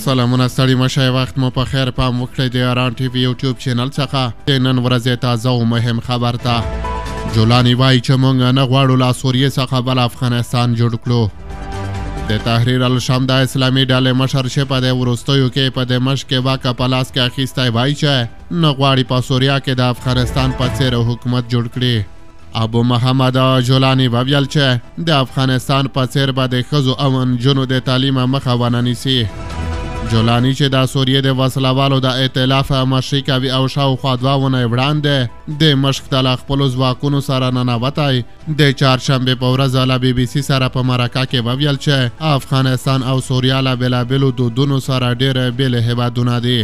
سلامونه ستړي مشئ، وخت مو په خیر. پام وکړئ د ایران ټي وي یوټیوب چینل څخه د نن ورځې تازه او مهم خبر ته. جولاني وایي چې موږ نه غواړو له سوریې څخه بل افغانستان جوړ کړو. د تحریر الشام د اسلامي ډلې مشر چې په د وروستیو کې په دمشق کې واکه په لاس کې اخیستی وایي چې نه غواړي په سوریه کې د افغانستان په څېر حکومت جوړ کړي. ابو محمد جولاني وویل چې د افغانستان په څېر به د ښځو او نجونو د تعلیم مخه ونه نیسي. جولاني چې د سوریې د وسلوالو د ائتلاف مشري کوي او شاوخوا 2 اونۍ وړاندې د مشق ته له خپلو ځواکونو سره ننوتی، د چهارشنبې په ورځ له BBC سره په مرکه کې وویل چې افغانستان او سوریه له بېلابېلو دودونو سره ډېر بېل هېوادونه دي.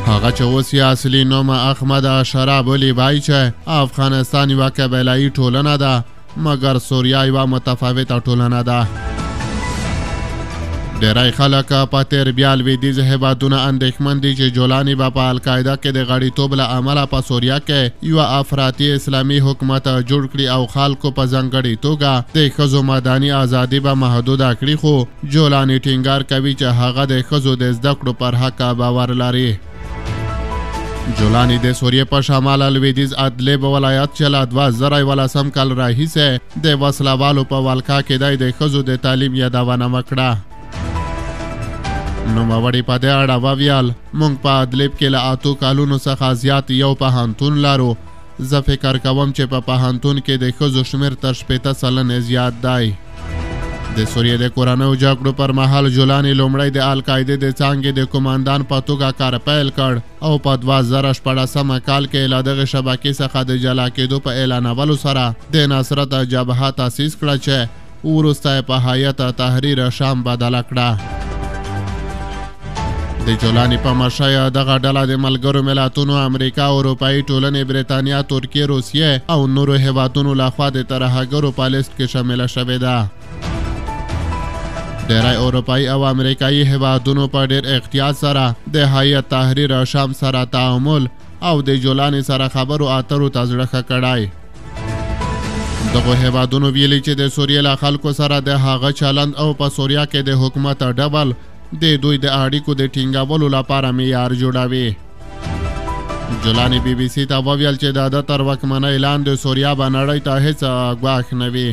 هغه چې اوس یې اصلي نوم احمد شراب ولی وایي چې افغانستان یوه قبیلایي ټولنه ده، مګر سوریه یوه متفاوته ټولنه ده. ډیری خلک په تیر بیا لویدیځ هېوادونه اندېښمن دي چې جولاني به په القاعده کې د غړیتوب له امله په سوریه کې یوه افراطي اسلامي حکومت جوړ کړي او خلکو په ځانګړې توګه د ښځو مدني ازادي به محدوده کړي، خو جولاني ټینګار کوي چې هغه د ښځو د زده کړو پر حق باور لري. جولاني د سوریې په شمال لویدیځ ادلیب ولایت چې له 2011 کال راهیسې د وسلوالو په ولکه کې دی د ښځو د تعلیم یادونه وکړه. نوموړي په دې اړه وویل موږ په ادلیب کې له 8 کالونو څخه زیات یو پوهنتون لرو. زه فکر کوم چې په پوهنتون کې د ښځو شمېر تر 80 سلنې زیات دی. د سوریې د کورنیو جګړو پر مهال جولاني لومړی د القاعدې د څانګې د قوماندان په توګه کار پیل کړ او په 2014 کال کې له دغې شبکې څخه د جلا کېدو په اعلانولو سره د نصرت جبهه تاسیس کړه چې وروسته یې په هیئت تحریر شام بدله کړه. د جولاني په مشرۍ دغه ډله د ملګرو ملتونو، امریکا، اروپایي ټولنې، برېټانیا، ترکیې، روسیې او نورو هېوادونو لخوا د ترهګرو په لیست کې شامله شوې ده. ډیری اروپایي او امریکایي هېوادونو په ډېر احتیاط سره د هیئت تحریر شام سره تعامل او د جولاني سره خبرو اترو ته زړه ښه کړی. دغو هېوادونو ویلي چې د سوریې له خلکو سره د هغه چلند او په سوریه کې د حکومت ډول د دوی د اړیکو د ټینګولو لپاره معیار جوړوي. جولاني BBC ته وویل چې د ده تر واکمنۍ لاندې سوریه به نړۍ ته هېڅ ګواښ نه وي.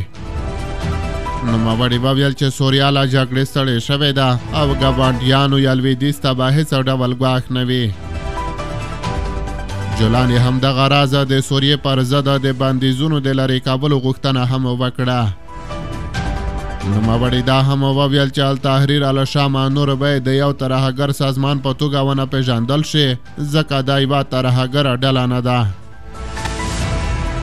نوموړي وویل چې سوریه له جګړې ستړې شوې ده او ګاونډیانو یا لویدیځ ته به هېڅ ډول ګواښ نه وي. جولاني همدغه راز د سوریې پر ضد د بندیزونو د لرې کولو غوښتنه هم وکړه. نوموړي دا هم وویل چې التحریر الشام نور باید د یو ترهګر سازمان په توګه ونه پېژندل شي، ځکه دا یوه ترهګره ډله نه ده.